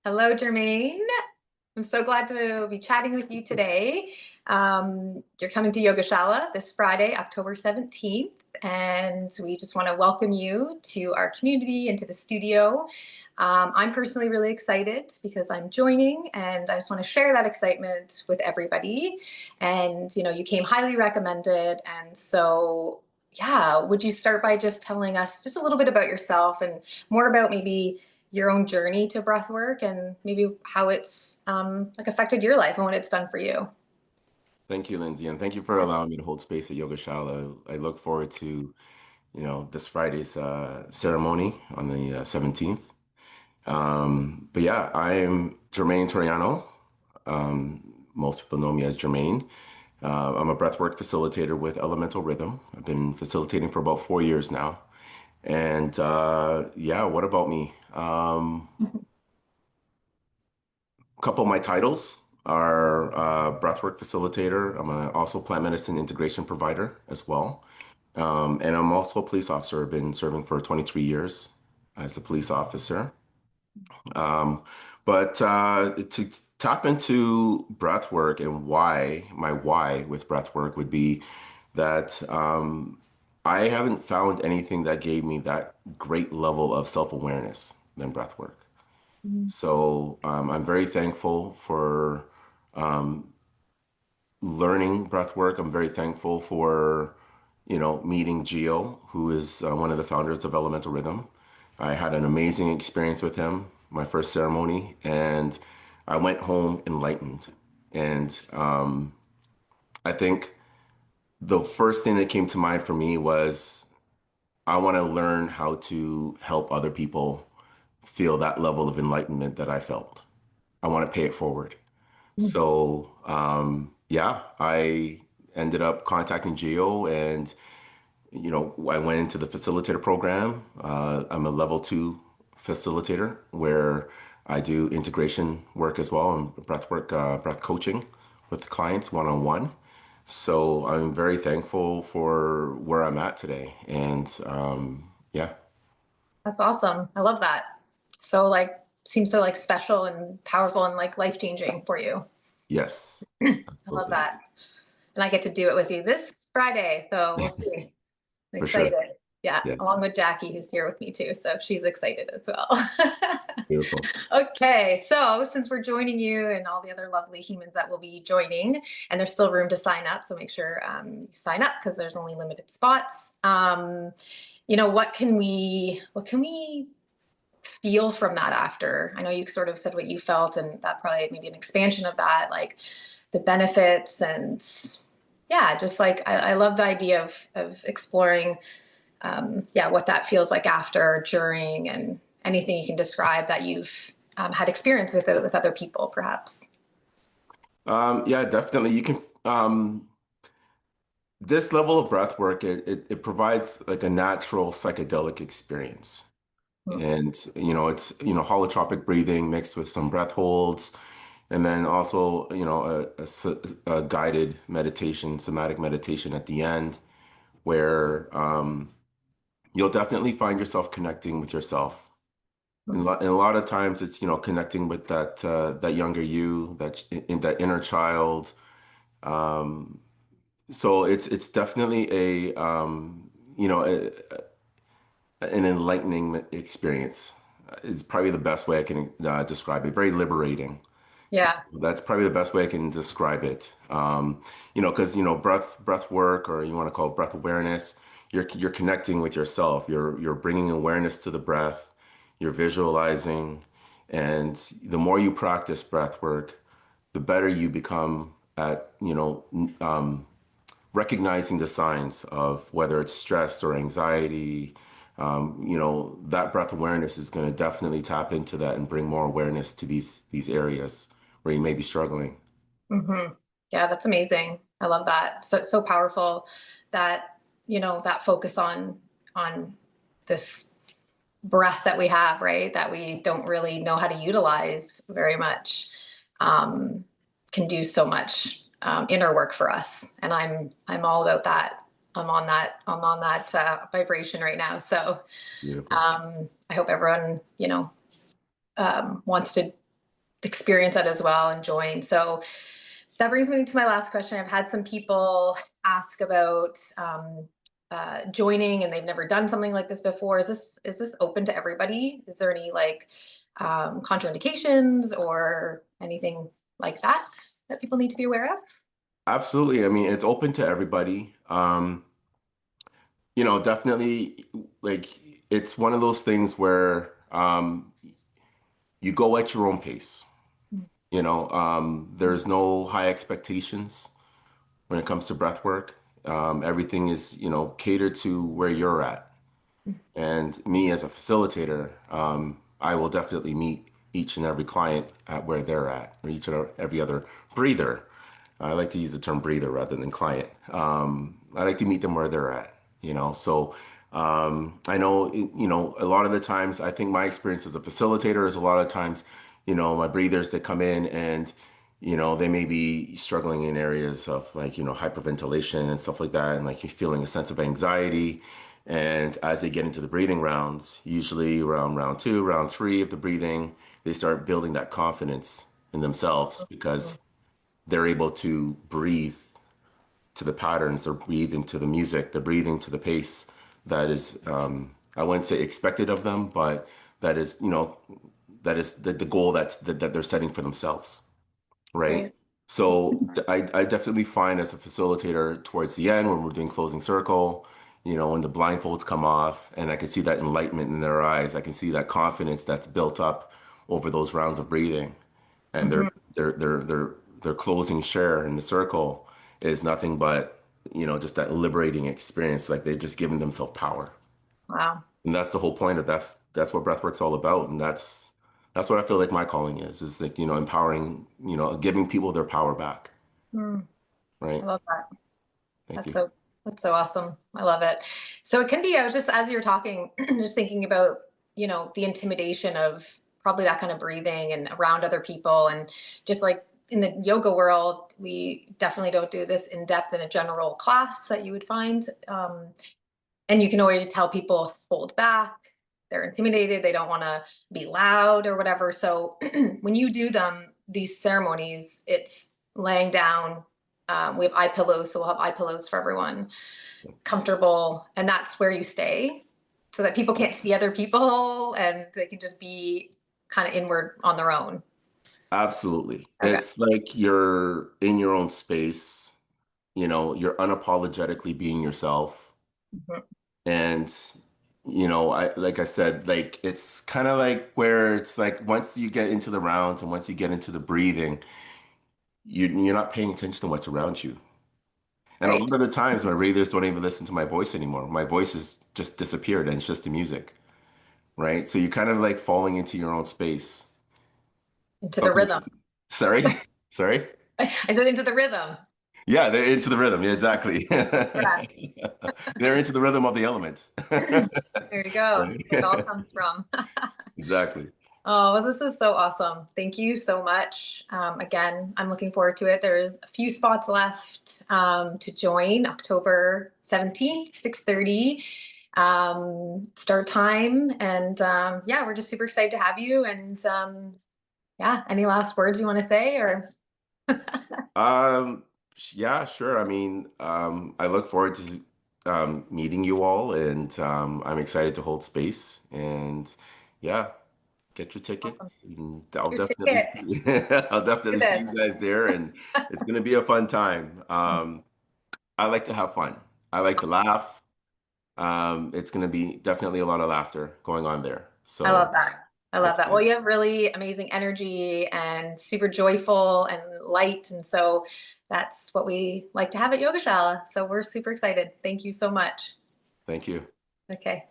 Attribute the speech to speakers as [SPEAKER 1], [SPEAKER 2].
[SPEAKER 1] Hello, Jermaine. I'm so glad to be chatting with you today. You're coming to Yogashala this Friday, October 17th, and we just want to welcome you to our community and to the studio. I'm personally really excited because I'm joining, and I just want to share that excitement with everybody. And, you came highly recommended, and so yeah, would you start by just telling us just a little bit about yourself and more about maybe your own journey to breath work and maybe how it's like affected your life and what it's done for you?
[SPEAKER 2] Thank you, Lindsay, and thank you for allowing me to hold space at Yogashala. I look forward to, this Friday's ceremony on the 17th. But yeah, I'm Jermaine Toriano. Most people know me as Jermaine. I'm a breathwork facilitator with Elemental Rhythm. I've been facilitating for about 4 years now. And yeah, what about me? A couple of my titles are breathwork facilitator. I'm also plant medicine integration provider as well. And I'm also a police officer. I've been serving for 23 years as a police officer. Um, but to tap into breath work and my why with breath work would be that I haven't found anything that gave me that great level of self-awareness than breath work.
[SPEAKER 1] Mhm.
[SPEAKER 2] So I'm very thankful for um, learning breath work. I'm very thankful for, meeting Gio, who is one of the founders of Elemental Rhythm. I had an amazing experience with him, my first ceremony, and I went home enlightened. And I think the first thing that came to mind for me was I want to learn how to help other people feel that level of enlightenment that I felt. I want to pay it forward. So, yeah, I ended up contacting Geo and, I went into the facilitator program. I'm a level 2 facilitator where I do integration work as well and breath work, breath coaching with clients one-on-one. So I'm very thankful for where I'm at today. And yeah,
[SPEAKER 1] That's awesome. I love that. So like seems so like special and powerful and like life changing for you.
[SPEAKER 2] yes,
[SPEAKER 1] I love
[SPEAKER 2] absolutely.
[SPEAKER 1] that. And I get to do it with you this Friday. So we'll see. I'm
[SPEAKER 2] For sure.
[SPEAKER 1] excited. Yeah,
[SPEAKER 2] Yeah,
[SPEAKER 1] along with Jackie, who's here with me too. So she's excited as well.
[SPEAKER 2] beautiful.
[SPEAKER 1] Okay, so since we're joining you and all the other lovely humans that will be joining, and there's still room to sign up, so make sure you sign up because there's only limited spots. What can we feel from that after? I know you sort of said what you felt, and that probably maybe an expansion of that, like the benefits and yeah, just like I love the idea of exploring yeah, what that feels like after, during, and anything you can describe that you've had experience with other people, perhaps.
[SPEAKER 2] Yeah, definitely. You can this level of breath work, it provides like a natural psychedelic experience.
[SPEAKER 1] Mm.
[SPEAKER 2] And it's holotropic breathing mixed with some breath holds, and then also a guided meditation, somatic meditation at the end, where you'll definitely find yourself connecting with yourself. And a lot of times it's connecting with that younger you, in that inner child. Um, so it's definitely you know a, an enlightening experience. Is probably the best way I can describe it. Very liberating.
[SPEAKER 1] Yeah.
[SPEAKER 2] That's probably the best way I can describe it. Because breath work, or you want to call it breath awareness, you're connecting with yourself. You're bringing awareness to the breath. You're visualizing, and the more you practice breath work, the better you become at recognizing the signs of whether it's stress or anxiety. That breath awareness is going to definitely tap into that and bring more awareness to these areas where you may be struggling.
[SPEAKER 1] Hmm. Yeah, that's amazing. I love that. So powerful that that focus on this breath that we have, right? That we don't really know how to utilize very much, um, can do so much inner work for us. And I'm all about that. I'm on that vibration right now. So
[SPEAKER 2] Beautiful.
[SPEAKER 1] I hope everyone wants to experience that as well and join. So that brings me to my last question. I've had some people ask about joining, and they've never done something like this before. Is this open to everybody? Is there any like contraindications or anything like that that people need to be aware of?
[SPEAKER 2] Absolutely. I mean, it's open to everybody. Definitely, like, it's one of those things where you go at your own pace. There's no high expectations when it comes to breath work. Everything is, catered to where you're at. And me as a facilitator, I will definitely meet each and every client at where they're at, or each and every other breather. I like to use the term breather rather than client. I like to meet them where they're at. So I know, a lot of the times, I think my experience as a facilitator is a lot of times, my breathers that come in and, they may be struggling in areas of like, hyperventilation and stuff like that, and like you're feeling a sense of anxiety. And as they get into the breathing rounds, usually around round two, round three of the breathing, they start building that confidence in themselves because they're able to breathe to the patterns, they're breathing to the music, they're breathing to the pace that is, I wouldn't say expected of them, but that is, that is the goal that they're setting for themselves, right?
[SPEAKER 1] Right.
[SPEAKER 2] So I definitely find as a facilitator towards the end when we're doing closing circle, when the blindfolds come off and I can see that enlightenment in their eyes, I can see that confidence that's built up over those rounds of breathing, and
[SPEAKER 1] Mhm.
[SPEAKER 2] their closing share in the circle is nothing but just that liberating experience, like they've just given themselves power.
[SPEAKER 1] Wow.
[SPEAKER 2] And that's the whole point of that's what breathwork's all about. And that's what I feel like my calling is like, empowering, giving people their power back.
[SPEAKER 1] Mm, I
[SPEAKER 2] Right.
[SPEAKER 1] love that.
[SPEAKER 2] Thank
[SPEAKER 1] That's
[SPEAKER 2] you.
[SPEAKER 1] so that's so awesome. I love it. So it can be, I was just as you're talking, just thinking about, the intimidation of probably that kind of breathing and around other people. And just like in the yoga world, we definitely don't do this in depth in a general class that you would find. And you can always tell people hold back. They're intimidated. They don't want to be loud or whatever. So when you do these ceremonies, it's laying down. We have eye pillows, so we'll have eye pillows for everyone, comfortable, and that's where you stay, so that people can't see other people and they can just be kind of inward on their own.
[SPEAKER 2] Absolutely.
[SPEAKER 1] Okay.
[SPEAKER 2] It's like you're in your own space, you're unapologetically being yourself.
[SPEAKER 1] Mhm.
[SPEAKER 2] And, like I said, like it's kind of like where it's like once you get into the rounds and once you get into the breathing, you're not paying attention to what's around you. And a
[SPEAKER 1] Right.
[SPEAKER 2] lot of the times my readers don't even listen to my voice anymore. My voice has just disappeared and it's just the music, right? So you're kind of like falling into your own space.
[SPEAKER 1] Into
[SPEAKER 2] But
[SPEAKER 1] the rhythm.
[SPEAKER 2] sorry, sorry.
[SPEAKER 1] I said into the rhythm.
[SPEAKER 2] Yeah, they're into the rhythm. Yeah, exactly.
[SPEAKER 1] Correct.
[SPEAKER 2] They're into the rhythm of the elements.
[SPEAKER 1] There you go.
[SPEAKER 2] Right?
[SPEAKER 1] Where it all comes from.
[SPEAKER 2] Exactly.
[SPEAKER 1] Oh, well, this is so awesome. Thank you so much. Again, I'm looking forward to it. There's a few spots left to join October 17th, 6:30 start time. And yeah, we're just super excited to have you. And yeah, any last words you want to say or?
[SPEAKER 2] Um, yeah, sure. I mean, I look forward to meeting you all, and I'm excited to hold space. And yeah, get your
[SPEAKER 1] Awesome.
[SPEAKER 2] tickets, and
[SPEAKER 1] Your ticket.
[SPEAKER 2] I'll
[SPEAKER 1] Do
[SPEAKER 2] definitely see you
[SPEAKER 1] this.
[SPEAKER 2] guys there, and it's gonna be a fun time. I like to have fun. I like to laugh. It's gonna be definitely a lot of laughter going on there.
[SPEAKER 1] I
[SPEAKER 2] So
[SPEAKER 1] love that. I love
[SPEAKER 2] that's
[SPEAKER 1] that. Well,
[SPEAKER 2] good.
[SPEAKER 1] you have really amazing energy and super joyful and light. And so that's what we like to have at Yogashala. So we're super excited. Thank you so much.
[SPEAKER 2] Thank you.
[SPEAKER 1] Okay.